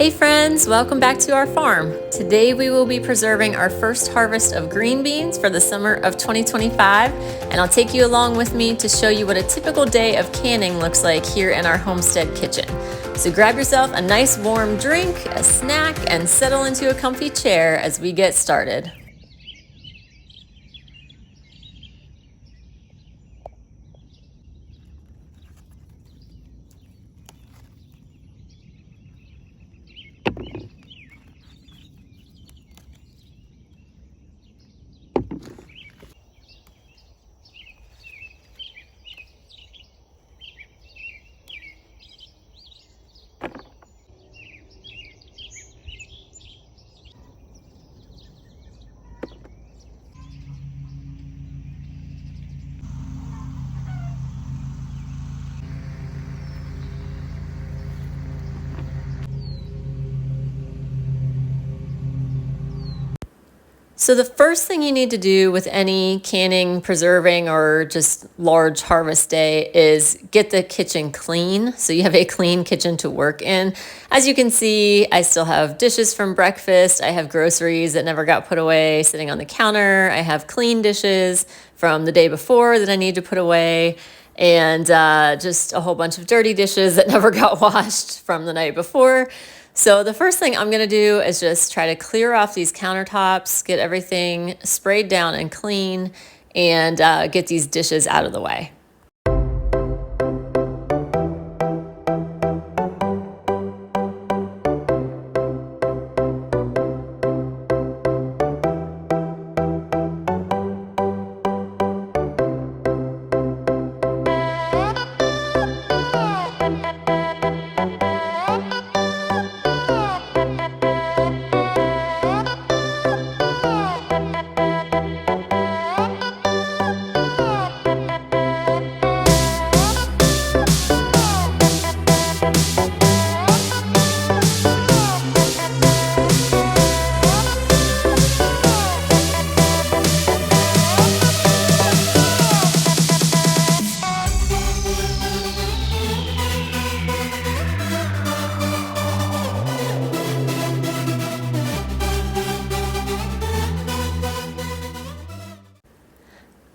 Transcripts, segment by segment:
Hey friends, welcome back to our farm. Today we will be preserving our first harvest of green beans for the summer of 2025, and I'll take you along with me to show you what a typical day of canning looks like here in our homestead kitchen. So grab yourself a nice warm drink, a snack, and settle into a comfy chair as we get started. So the first thing you need to do with any canning, preserving, or just large harvest day is get the kitchen clean. So you have a clean kitchen to work in. As you can see, I still have dishes from breakfast. I have groceries that never got put away sitting on the counter. I have clean dishes from the day before that I need to put away. And just a whole bunch of dirty dishes that never got washed from the night before. So the first thing I'm gonna do is just try to clear off these countertops, get everything sprayed down and clean, and get these dishes out of the way.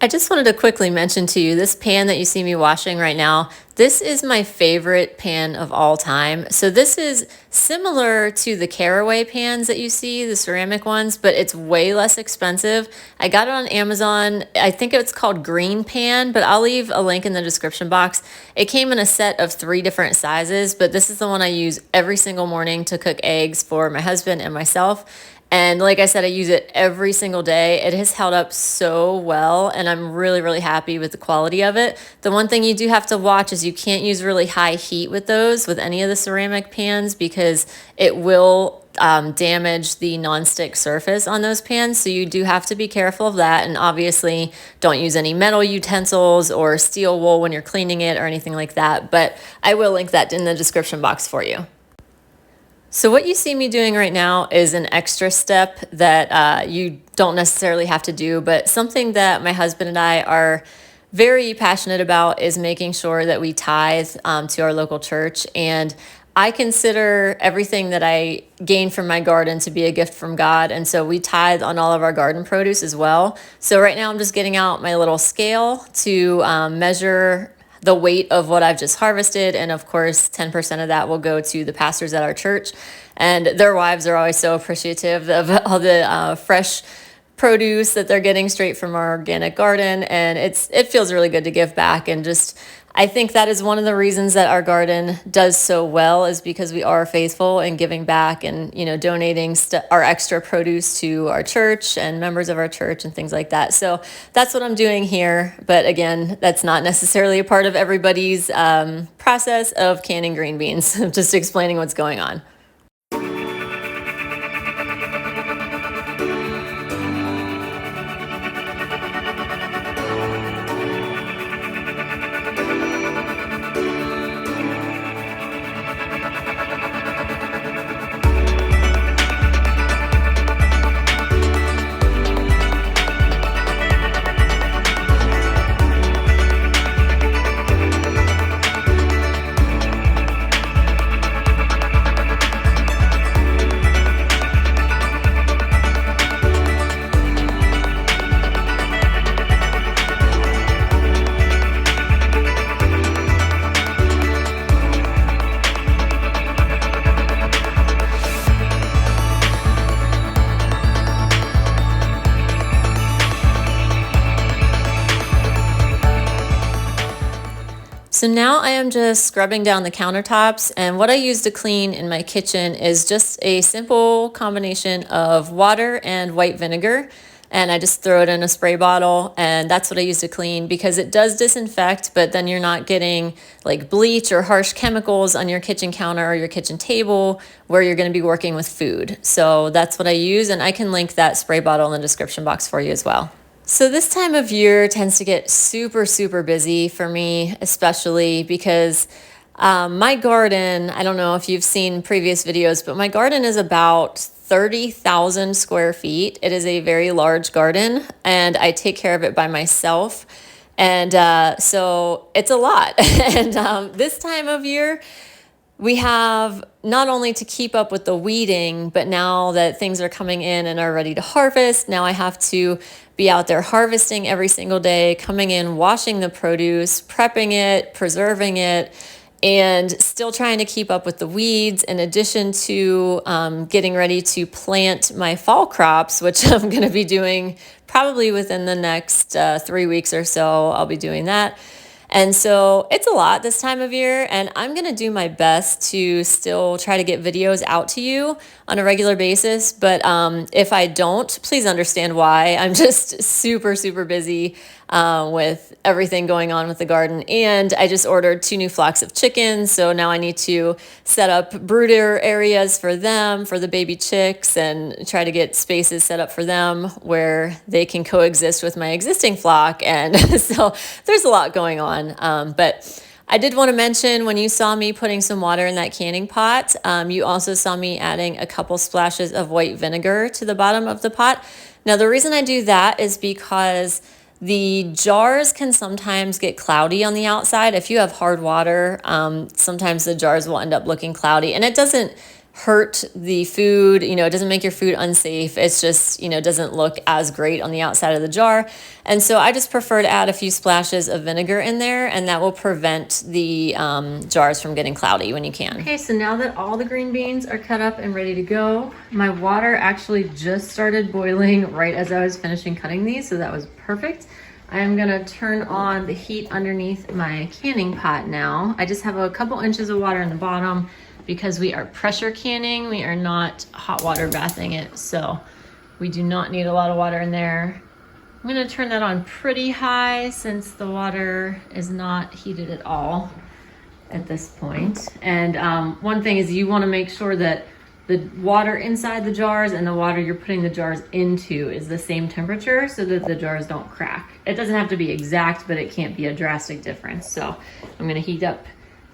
I just wanted to quickly mention to you this pan that you see me washing right now. This is my favorite pan of all time. So this is similar to the caraway pans that you see, the ceramic ones, but it's way less expensive. I got it on Amazon. I think it's called Green Pan, but I'll leave a link in the description box. It came in a set of 3 different sizes, but this is the one I use every single morning to cook eggs for my husband and myself. And like I said, I use it every single day. It has held up so well, and I'm really, really happy with the quality of it. The one thing you do have to watch is you can't use really high heat with those, with any of the ceramic pans, because it will damage the nonstick surface on those pans. So you do have to be careful of that. And obviously don't use any metal utensils or steel wool when you're cleaning it or anything like that. But I will link that in the description box for you. So what you see me doing right now is an extra step that you don't necessarily have to do, but something that my husband and I are very passionate about is making sure that we tithe to our local church. And I consider everything that I gain from my garden to be a gift from God. And so we tithe on all of our garden produce as well. So right now I'm just getting out my little scale to measure the weight of what I've just harvested. And of course, 10% of that will go to the pastors at our church. And their wives are always so appreciative of all the fresh produce that they're getting straight from our organic garden. And it feels really good to give back. And just, I think that is one of the reasons that our garden does so well, is because we are faithful in giving back and, donating our extra produce to our church and members of our church and things like that. So that's what I'm doing here. But again, that's not necessarily a part of everybody's process of canning green beans. I'm just explaining what's going on. So now I am just scrubbing down the countertops, and what I use to clean in my kitchen is just a simple combination of water and white vinegar. And I just throw it in a spray bottle, and that's what I use to clean because it does disinfect, but then you're not getting like bleach or harsh chemicals on your kitchen counter or your kitchen table where you're going to be working with food. So that's what I use, and I can link that spray bottle in the description box for you as well. So this time of year tends to get super, super busy for me, especially because my garden, I don't know if you've seen previous videos, but my garden is about 30,000 square feet. It is a very large garden, and I take care of it by myself. And so it's a lot. And this time of year, we have not only to keep up with the weeding, but now that things are coming in and are ready to harvest, now I have to be out there harvesting every single day, coming in, washing the produce, prepping it, preserving it, and still trying to keep up with the weeds, in addition to getting ready to plant my fall crops, which I'm going to be doing probably within the next 3 weeks or so. I'll be doing that. And so it's a lot this time of year, and I'm going to do my best to still try to get videos out to you on a regular basis. But if I don't, please understand why. I'm just super, super busy with everything going on with the garden. And I just ordered 2 new flocks of chickens. So now I need to set up brooder areas for them, for the baby chicks, and try to get spaces set up for them where they can coexist with my existing flock. And so there's a lot going on. But I did want to mention, when you saw me putting some water in that canning pot, you also saw me adding a couple splashes of white vinegar to the bottom of the pot. Now, the reason I do that is because the jars can sometimes get cloudy on the outside. If you have hard water, sometimes the jars will end up looking cloudy, and it doesn't hurt the food. You know, it doesn't make your food unsafe. It's just, you know, doesn't look as great on the outside of the jar. And so I just prefer to add a few splashes of vinegar in there, and that will prevent the jars from getting cloudy when you can. Okay, so now that all the green beans are cut up and ready to go, my water actually just started boiling right as I was finishing cutting these, so that was perfect. I am gonna turn on the heat underneath my canning pot now. I just have a couple inches of water in the bottom because we are pressure canning. We are not hot water bathing it, so we do not need a lot of water in there. I'm gonna turn that on pretty high since the water is not heated at all at this point. And one thing is, you wanna make sure that the water inside the jars and the water you're putting the jars into is the same temperature so that the jars don't crack. It doesn't have to be exact, but it can't be a drastic difference. So I'm gonna heat up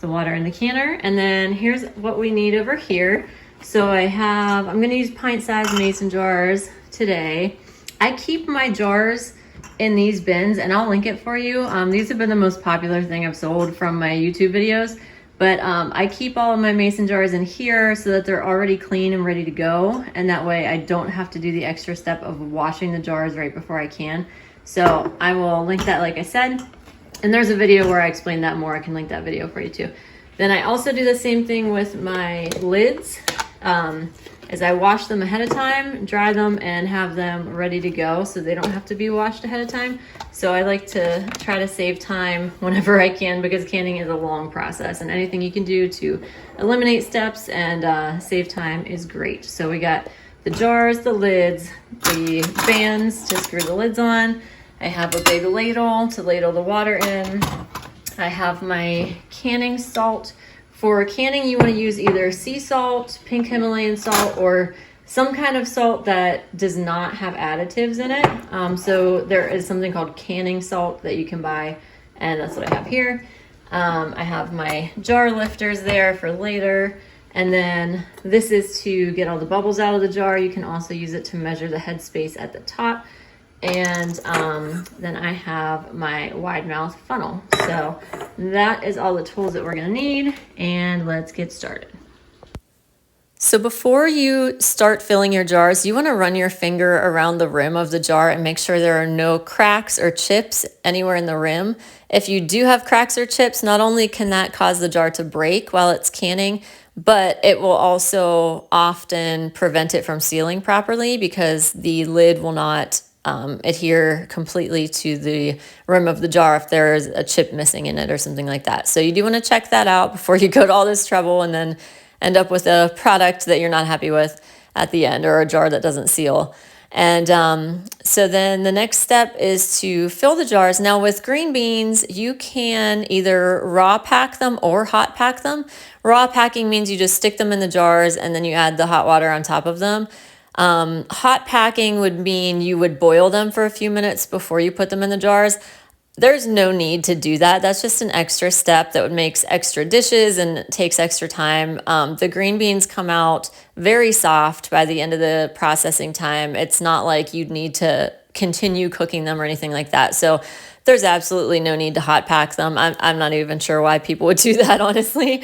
the water in the canner, and then here's what we need over here. So I'm gonna use pint-sized mason jars today. I keep my jars in these bins, and I'll link it for you. These have been the most popular thing I've sold from my YouTube videos, but I keep all of my mason jars in here so that they're already clean and ready to go, and that way I don't have to do the extra step of washing the jars right before I can. So I will link that, like I said. And there's a video where I explain that more. I can link that video for you too. Then I also do the same thing with my lids. As I wash them ahead of time, dry them, and have them ready to go so they don't have to be washed ahead of time. So I like to try to save time whenever I can, because canning is a long process, and anything you can do to eliminate steps and save time is great. So we got the jars, the lids, the bands to screw the lids on. I have a big ladle to ladle the water in. I have my canning salt. For canning, you want to use either sea salt, pink Himalayan salt, or some kind of salt that does not have additives in it. So there is something called canning salt that you can buy, and that's what I have here. I have my jar lifters there for later. And then this is to get all the bubbles out of the jar. You can also use it to measure the headspace at the top. And then I have my wide mouth funnel. So that is all the tools that we're gonna need, and let's get started. So before you start filling your jars, you wanna run your finger around the rim of the jar and make sure there are no cracks or chips anywhere in the rim. If you do have cracks or chips, not only can that cause the jar to break while it's canning, but it will also often prevent it from sealing properly because the lid will not adhere completely to the rim of the jar if there's a chip missing in it or something like that. So you do want to check that out before you go to all this trouble and then end up with a product that you're not happy with at the end, or a jar that doesn't seal. And so then the next step is to fill the jars. Now with green beans, you can either raw pack them or hot pack them. Raw packing means you just stick them in the jars and then you add the hot water on top of them. Hot packing would mean you would boil them for a few minutes before you put them in the jars. There's no need to do that. That's just an extra step that would make extra dishes and takes extra time. The green beans come out very soft by the end of the processing time. It's not like you'd need to continue cooking them or anything like that. So there's absolutely no need to hot pack them. I'm not even sure why people would do that, honestly.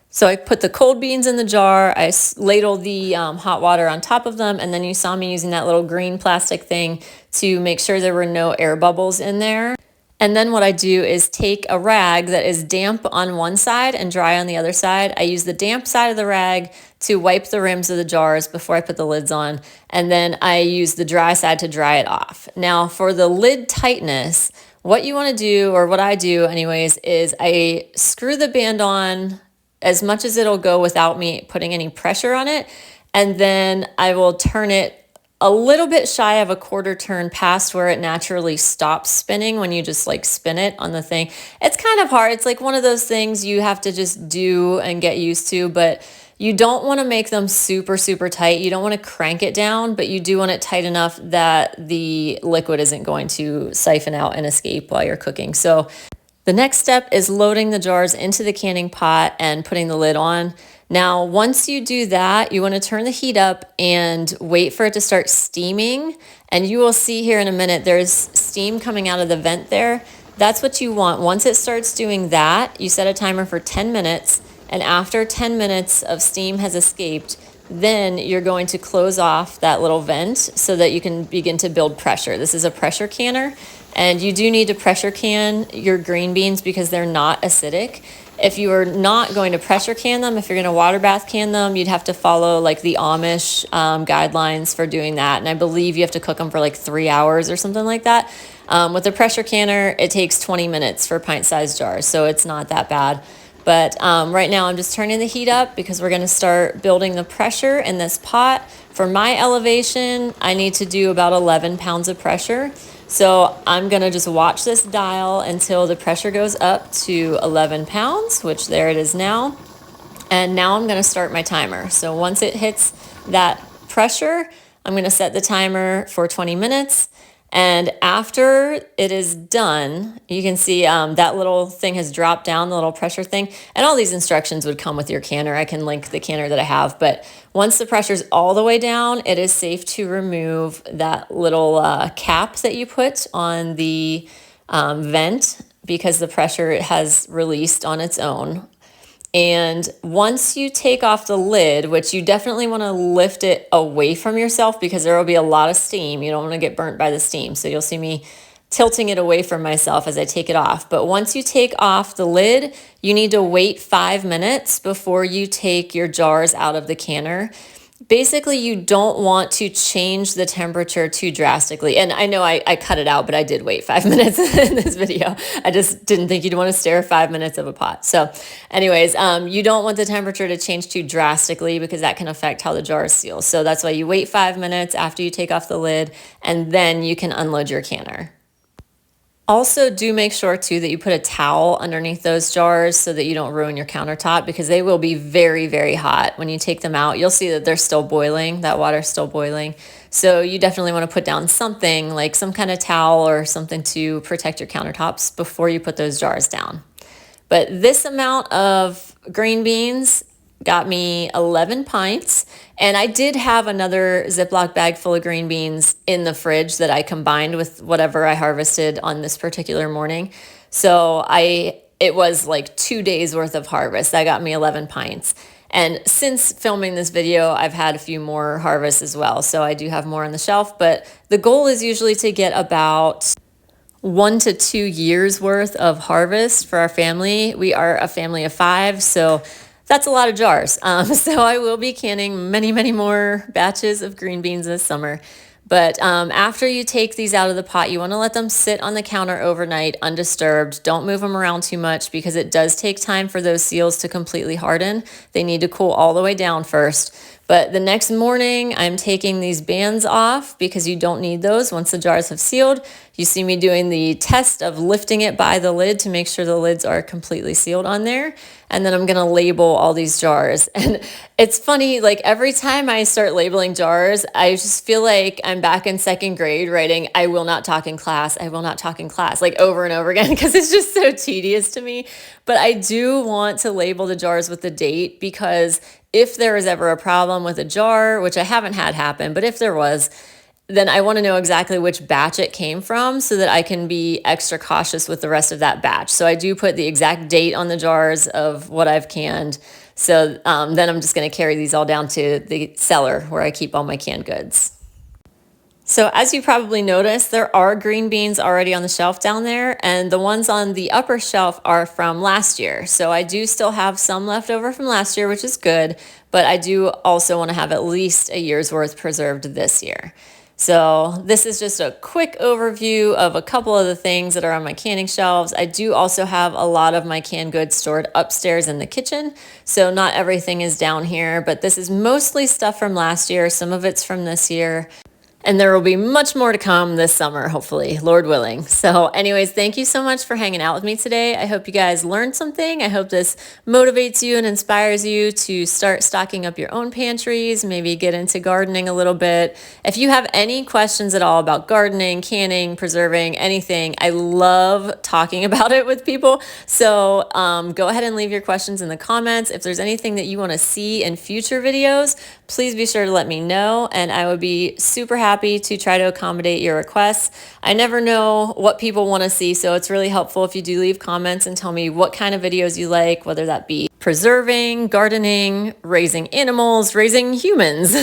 So I put the cold beans in the jar, I ladle the hot water on top of them, and then you saw me using that little green plastic thing to make sure there were no air bubbles in there. And then what I do is take a rag that is damp on one side and dry on the other side. I use the damp side of the rag to wipe the rims of the jars before I put the lids on. And then I use the dry side to dry it off. Now for the lid tightness, what you want to do, or what I do anyways, is I screw the band on as much as it'll go without me putting any pressure on it. And then I will turn it a little bit shy of a quarter turn past where it naturally stops spinning when you just like spin it on the thing. It's kind of hard. It's like one of those things you have to just do and get used to, but you don't want to make them super, super tight. You don't want to crank it down, but you do want it tight enough that the liquid isn't going to siphon out and escape while you're cooking. So the next step is loading the jars into the canning pot and putting the lid on. Now, once you do that, you want to turn the heat up and wait for it to start steaming. And you will see here in a minute, there's steam coming out of the vent there. That's what you want. Once it starts doing that, you set a timer for 10 minutes. And after 10 minutes of steam has escaped, then you're going to close off that little vent so that you can begin to build pressure. This is a pressure canner, and you do need to pressure can your green beans because they're not acidic. If you are not going to pressure can them, if you're going to water bath can them, you'd have to follow like the Amish guidelines for doing that. And I believe you have to cook them for like 3 hours or something like that. With a pressure canner, it takes 20 minutes for pint-sized jars, so it's not that bad. But right now I'm just turning the heat up because we're going to start building the pressure in this pot. For my elevation, I need to do about 11 pounds of pressure. So I'm going to just watch this dial until the pressure goes up to 11 pounds, which there it is now. And now I'm going to start my timer. So once it hits that pressure, I'm going to set the timer for 20 minutes. And after it is done, you can see that little thing has dropped down, the little pressure thing. And all these instructions would come with your canner. I can link the canner that I have. But once the pressure's all the way down, it is safe to remove that little cap that you put on the vent because the pressure has released on its own. And once you take off the lid, which you definitely want to lift it away from yourself because there will be a lot of steam. You don't want to get burnt by the steam. So you'll see me tilting it away from myself as I take it off. But once you take off the lid, you need to wait 5 minutes before you take your jars out of the canner. Basically, you don't want to change the temperature too drastically. And I know I cut it out, but I did wait 5 minutes in this video. I just didn't think you'd want to stare 5 minutes of a pot. So anyways, you don't want the temperature to change too drastically because that can affect how the jars seal. So that's why you wait 5 minutes after you take off the lid, and then you can unload your canner. Also, do make sure too that you put a towel underneath those jars so that you don't ruin your countertop because they will be very, very hot. When you take them out, you'll see that they're still boiling, that water's still boiling. So you definitely want to put down something like some kind of towel or something to protect your countertops before you put those jars down. But this amount of green beans got me 11 pints. And I did have another Ziploc bag full of green beans in the fridge that I combined with whatever I harvested on this particular morning. So it was like 2 days worth of harvest. That got me 11 pints. And since filming this video, I've had a few more harvests as well. So I do have more on the shelf, but the goal is usually to get about 1 to 2 years worth of harvest for our family. We are a family of 5, so that's a lot of jars. So I will be canning many, many more batches of green beans this summer. But after you take these out of the pot, you want to let them sit on the counter overnight undisturbed. Don't move them around too much because it does take time for those seals to completely harden. They need to cool all the way down first. But the next morning, I'm taking these bands off because you don't need those once the jars have sealed. You see me doing the test of lifting it by the lid to make sure the lids are completely sealed on there. And then I'm gonna label all these jars. And it's funny, like every time I start labeling jars, I just feel like I'm back in second grade writing, "I will not talk in class, I will not talk in class," like over and over again, because it's just so tedious to me. But I do want to label the jars with the date because if there is ever a problem with a jar, which I haven't had happen, but if there was, then I want to know exactly which batch it came from so that I can be extra cautious with the rest of that batch. So I do put the exact date on the jars of what I've canned. So then I'm just going to carry these all down to the cellar where I keep all my canned goods. So as you probably noticed, there are green beans already on the shelf down there, and the ones on the upper shelf are from last year. So I do still have some left over from last year, which is good, but I do also want to have at least a year's worth preserved this year. So this is just a quick overview of a couple of the things that are on my canning shelves. I do also have a lot of my canned goods stored upstairs in the kitchen, so not everything is down here, but this is mostly stuff from last year. Some of it's from this year. And there will be much more to come this summer, hopefully, Lord willing. So anyways, thank you so much for hanging out with me today. I hope you guys learned something. I hope this motivates you and inspires you to start stocking up your own pantries, maybe get into gardening a little bit. If you have any questions at all about gardening, canning, preserving, anything, I love talking about it with people. So go ahead and leave your questions in the comments. If there's anything that you want to see in future videos, please be sure to let me know, and I would be super happy to try to accommodate your requests. I never know what people want to see, so it's really helpful if you do leave comments and tell me what kind of videos you like, whether that be preserving, gardening, raising animals, raising humans,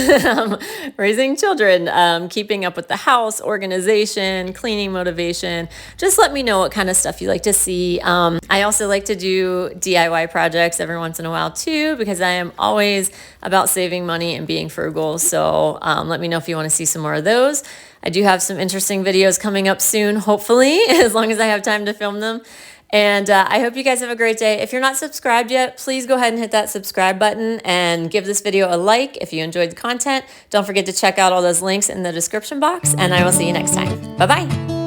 raising children, keeping up with the house, organization, cleaning motivation. Just let me know what kind of stuff you like to see. I also like to do DIY projects every once in a while too, because I am always about saving money and being frugal. So let me know if you want to see some more of those. I do have some interesting videos coming up soon, hopefully, as long as I have time to film them. And I hope you guys have a great day. If you're not subscribed yet, please go ahead and hit that subscribe button and give this video a like if you enjoyed the content. Don't forget to check out all those links in the description box, and I will see you next time. Bye-bye.